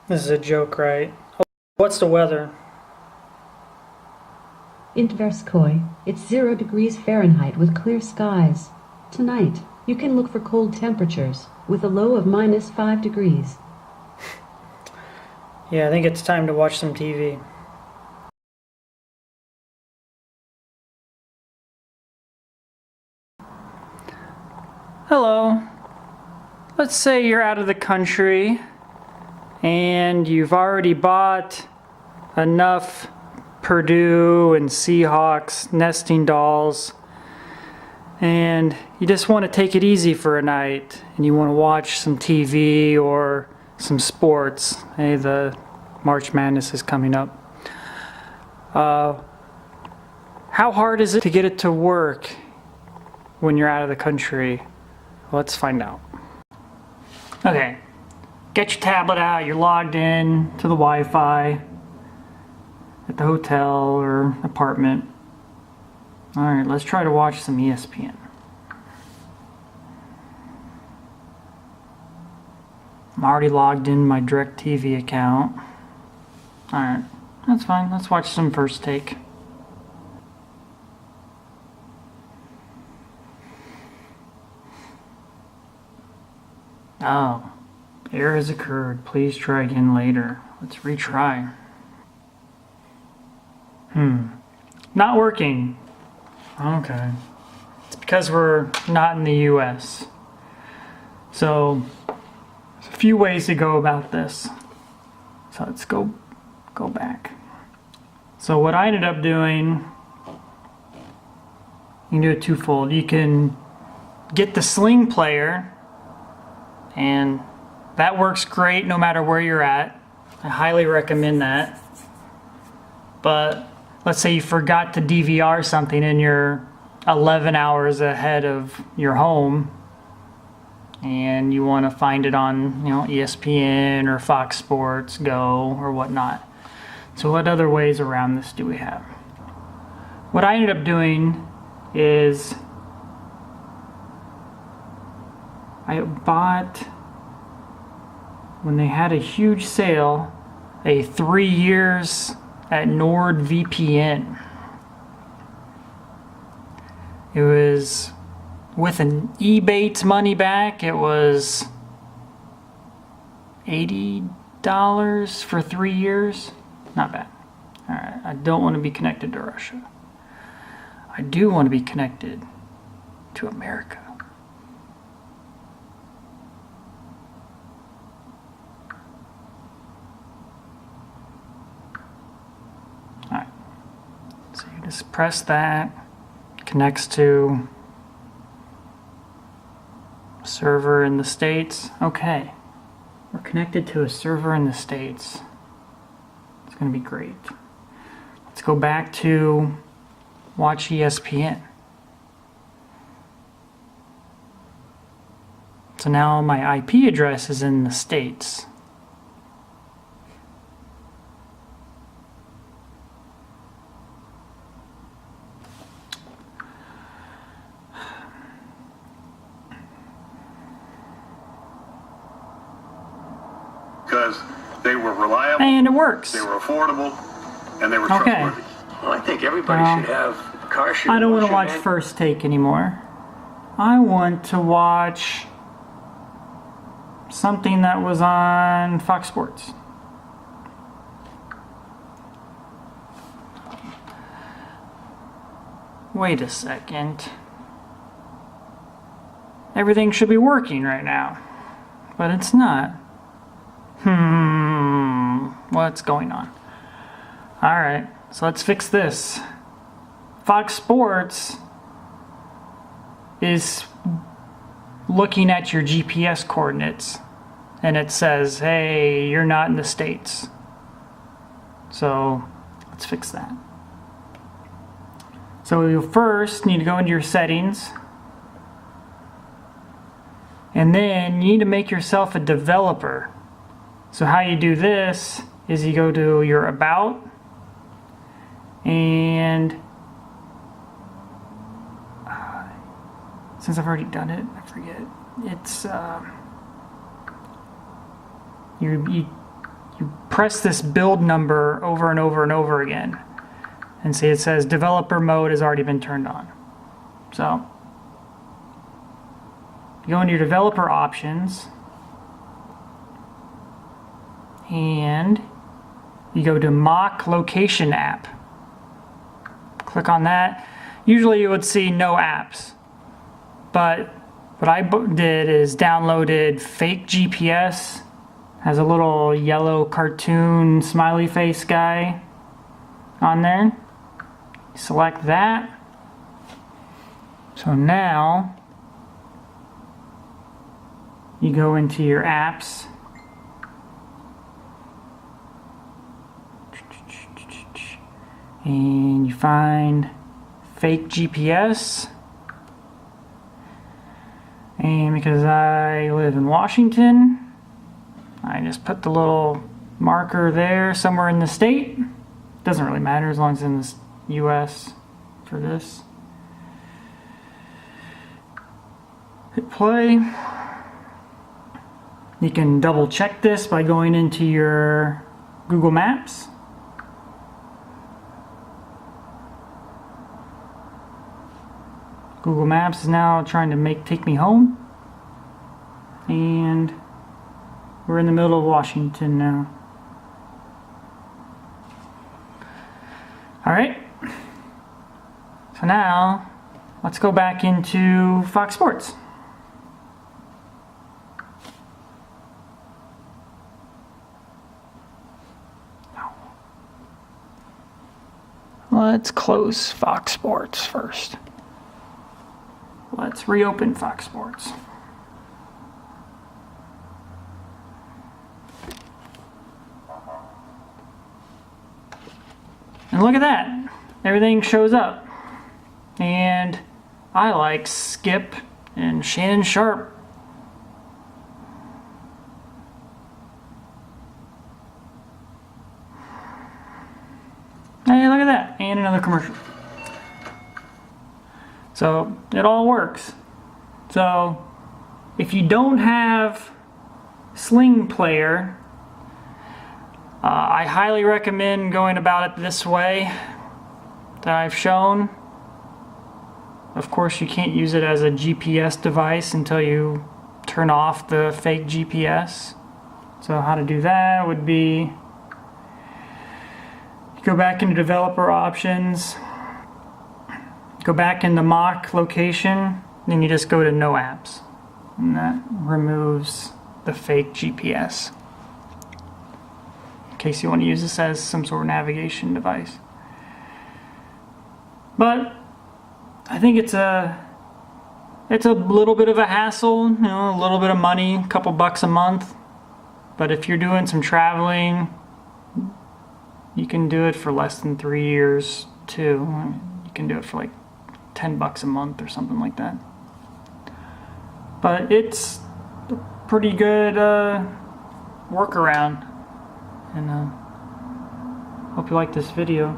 This is a joke, right? What's the weather? In Tverskoy, it's 0 degrees Fahrenheit with clear skies. Tonight, you can look for cold temperatures, with a low of -5 degrees. Yeah, I think it's time to watch some TV. Hello. Let's say you're out of the country and you've already bought enough Purdue and Seahawks nesting dolls, and you just want to take it easy for a night and you want to watch some TV or some sports. Hey, the March Madness is coming up. How hard is it to get it to work when you're out of the country? Let's find out. Okay, get your tablet out, you're logged in to the Wi-Fi at the hotel or apartment. Alright, let's try to watch some ESPN. I'm already logged in my DirecTV account. Alright, that's fine. Let's watch some First Take. Oh, error has occurred. Please try again later. Let's retry. Not working. Okay. It's because we're not in the US. So, there's a few ways to go about this. So let's go back. So what I ended up doing, you can do it twofold. You can get the Sling player, and that works great no matter where you're at. I highly recommend that. But let's say you forgot to DVR something and you're 11 hours ahead of your home and you want to find it on, ESPN or Fox Sports Go or whatnot. So what other ways around this do we have? What I ended up doing is I bought, when they had a huge sale, a 3 years at NordVPN. It was with an Ebates money back. It was $80 for 3 years. Not bad. Alright, I don't want to be connected to Russia. I do want to be connected to America. Alright, so you just press that, connects to a server in the States. Okay, we're connected to a server in the States. It's going to be great. Let's go back to watch ESPN. So now my IP address is in the States. Because they were reliable, And it works. they were affordable, and they were Okay. trustworthy. Well, I think everybody should have a car shoot. I don't want to watch First Take anymore. I want to watch something that was on Fox Sports. Wait a second. Everything should be working right now, but it's not. What's going on? Alright, so let's fix this. Fox Sports is looking at your GPS coordinates and it says, hey, you're not in the States. So let's fix that. So you'll first need to go into your settings, and then you need to make yourself a developer. So how you do this is you go to your About, and since I've already done it, I forget. It's you press this build number over and over and over again. And see, it says developer mode has already been turned on. So, you go into your developer options, and you go to mock location app. Click on that. Usually you would see no apps, but what I did is downloaded fake GPS. Has a little yellow cartoon smiley face guy on there. Select that. So now you go into your apps. And you find fake GPS. And because I live in Washington, I just put the little marker there somewhere in the state. Doesn't really matter as long as it's in the US for this. Hit play. You can double check this by going into your Google Maps. Google Maps is now trying to take me home. And we're in the middle of Washington now. Alright. So now, let's go back into Fox Sports. Let's close Fox Sports first. Let's reopen Fox Sports. And look at that. Everything shows up. And I like Skip and Shannon Sharp. Hey, look at that. And another commercial. So it all works. So if you don't have Sling Player, I highly recommend going about it this way that I've shown. Of course, you can't use it as a GPS device until you turn off the fake GPS. So how to do that would be, go back into developer options, go back into mock location, then you just go to no apps. And that removes the fake GPS. In case you want to use this as some sort of navigation device. But I think it's a little bit of a hassle, you know, a little bit of money, a couple bucks a month. But if you're doing some traveling, you can do it for less than 3 years too. You can do it for like $10 a month or something like that. But it's a pretty good workaround. And hope you like this video.